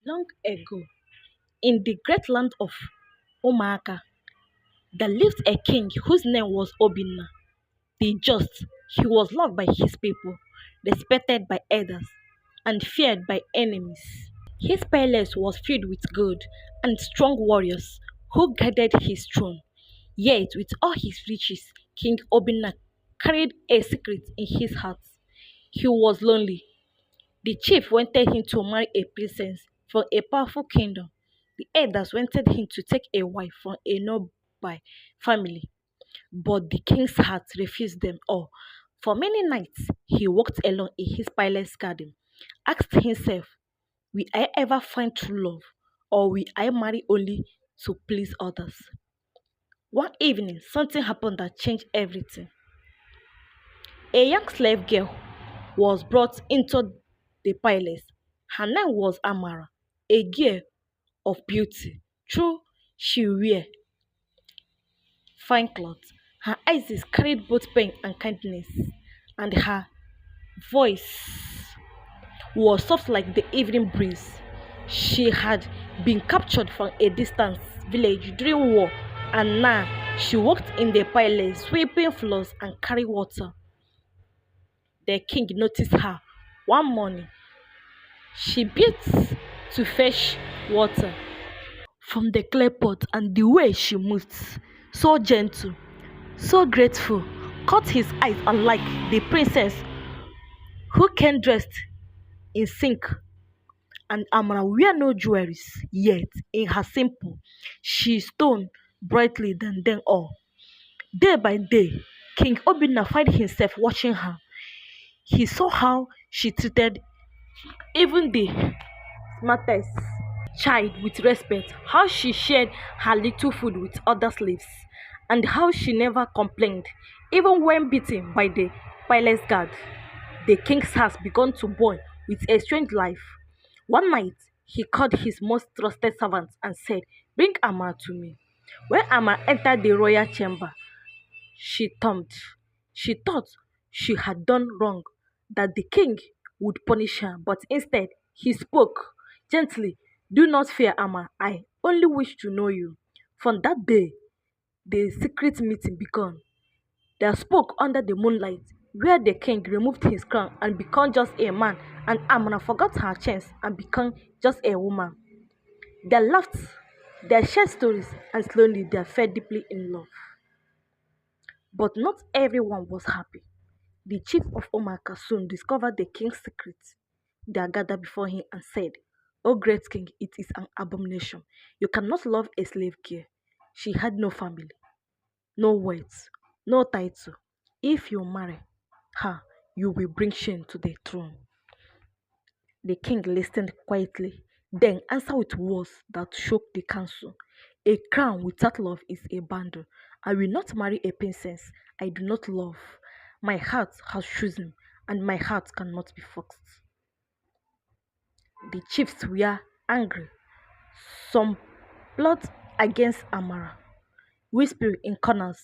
Long ago, in the great land of Umuaka, there lived a king whose name was Obinna. The just, he was loved by his people, respected by others, and feared by enemies. His palace was filled with gold and strong warriors who guarded his throne. Yet, with all his riches, King Obinna carried a secret in his heart. He was lonely. The chief wanted him to marry a princess from a powerful kingdom. The elders wanted him to take a wife from a noble family, but the king's heart refused them all. For many nights, he walked alone in his palace garden, asked himself, will I ever find true love, or will I marry only to please others? One evening, something happened that changed everything. A young slave girl was brought into the palace. Her name was Amara, a girl of beauty. True, she wore fine clothes. Her eyes carried both pain and kindness, and her voice was soft like the evening breeze. She had been captured from a distant village during war, and now she worked in the palace, sweeping floors and carrying water. The king noticed her one morning. She beat to fetch water from the clay pot, and the way she moved, so gentle, so grateful, caught his eyes unlike the princess who came dressed in silk and Amara wear no jewelries, yet in her simple, she shone brightly than them all. Day by day, King Obinna found himself watching her. He saw how she treated even the smartest child with respect, how she shared her little food with other slaves, and how she never complained, even when beaten by the palace guard. The king's heart began to burn with a strange life. One night, he called his most trusted servant and said, bring Amara to me. When Amara entered the royal chamber, she thumped. She thought she had done wrong, that the king would punish her, but instead he spoke gently. Do not fear, Amara. I only wish to know you. From that day, the secret meeting began. They spoke under the moonlight, where the king removed his crown and became just a man, and Amara forgot her chains and became just a woman. They laughed, they shared stories, and slowly they fell deeply in love. But not everyone was happy. The chief of Omaka soon discovered the king's secret. They gathered before him and said, O great king, it is an abomination. You cannot love a slave girl. She had no family, no wealth, no title. If you marry her, you will bring shame to the throne. The king listened quietly, then answered with words that shook the council. A crown without love is a bundle. I will not marry a princess I do not love. My heart has chosen, and my heart cannot be forced. The chiefs were angry. Some plot against Amara, whispering in corners,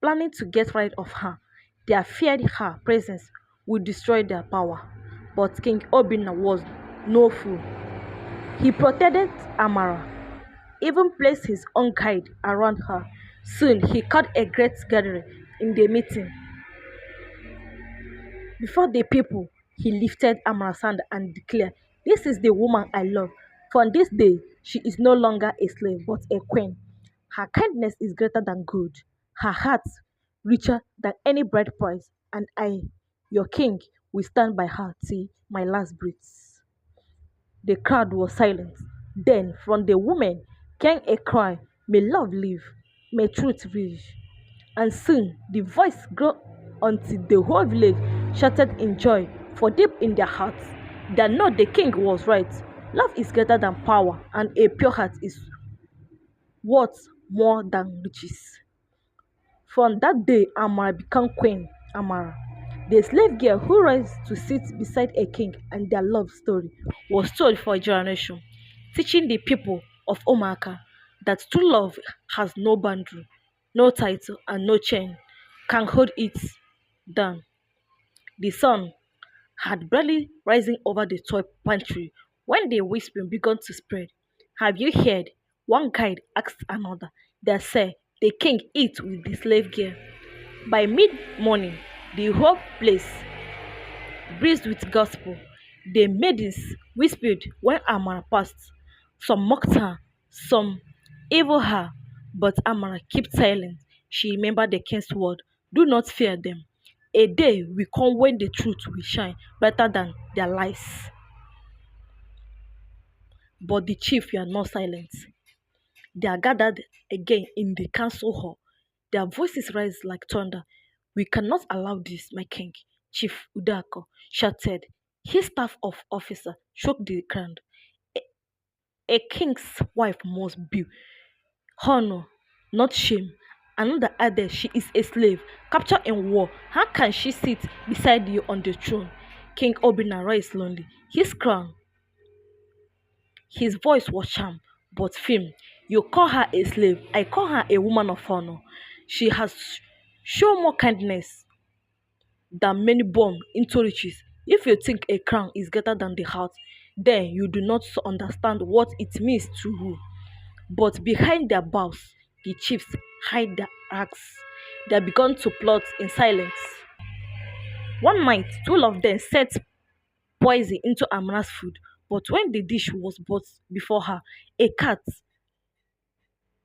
planning to get rid of her. They feared her presence would destroy their power. But King Obinna was no fool. He protected Amara, even placed his own guide around her. Soon he called a great gathering in the meeting. Before the people, he lifted Amara's hand and declared, this is the woman I love. From this day, she is no longer a slave but a queen. Her kindness is greater than gold, her heart richer than any bride price, and I, your king, will stand by her till my last breath. The crowd was silent. Then from the woman came a cry, may love live, may truth reach. And soon the voice grew until the whole village shouted in joy, for deep in their hearts they know the king was right. Love is greater than power, and a pure heart is worth more than riches. From that day, Amara became Queen Amara, the slave girl who rose to sit beside a king, and their love story was told for a generation, teaching the people of Omaka that true love has no boundary, no title, and no chain can hold it down. The sun had barely risen over the toy pantry When the whispering began to spread, have you heard? One guide asked another. They said the king eat with the slave girl. By mid morning, the whole place breathed with gospel. The maidens whispered when Amara passed. Some mocked her, some evil her, but Amara kept silent. She remembered the king's word. Do not fear them. A day will come when the truth will shine better than their lies. But the chief were not silent. They are gathered again in the council hall. Their voices rise like thunder. We cannot allow this, my king, Chief Udako shouted. His staff of officer shook the ground. A king's wife must be honor, not shame. Another added she is a slave, captured in war. How can she sit beside you on the throne? King Obinna raised slowly. His crown His voice was charm, but firm. You call her a slave, I call her a woman of honor. She has shown more kindness than many born into riches. If you think a crown is greater than the heart, then you do not understand what it means to rule. But behind their bows, the chiefs hide their acts. They began to plot in silence. One night, two of them set poison into Amara's food, but when the dish was brought before her, a cat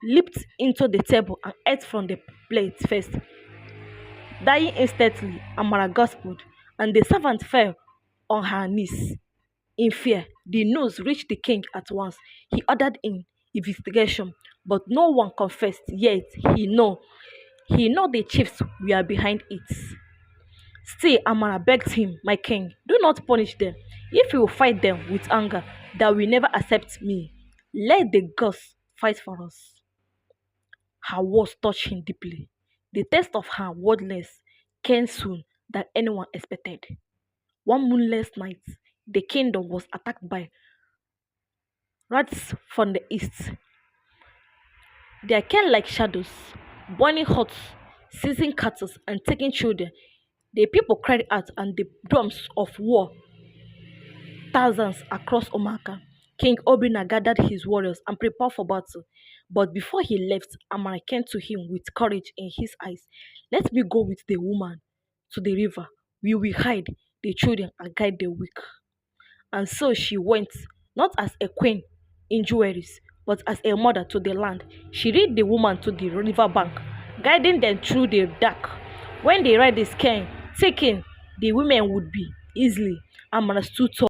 leaped into the table and ate from the plate first. Dying instantly, Amara gasped, and the servant fell on her knees. In fear, the news reached the king at once. He ordered an investigation, but no one confessed. Yet he know the chiefs were behind it. Still, Amara begged him, my king, do not punish them. If you fight them with anger, they will never accept me. Let the gods fight for us. Her words touched him deeply. The test of her wordless came soon than anyone expected. One moonless night, the kingdom was attacked by rats from the east. They came like shadows, burning huts, seizing cattle, and taking children. The people cried out, and the drums of war thousands across Umuaka. King Obinna gathered his warriors and prepared for battle. But before he left, Amara came to him with courage in his eyes. Let me go with the woman to the river. We will hide the children and guide the weak. And so she went, not as a queen in jewelries, but as a mother to the land. She led the woman to the river bank, guiding them through the dark. When the riders came, taking, the women would be easily. Amara stood tall.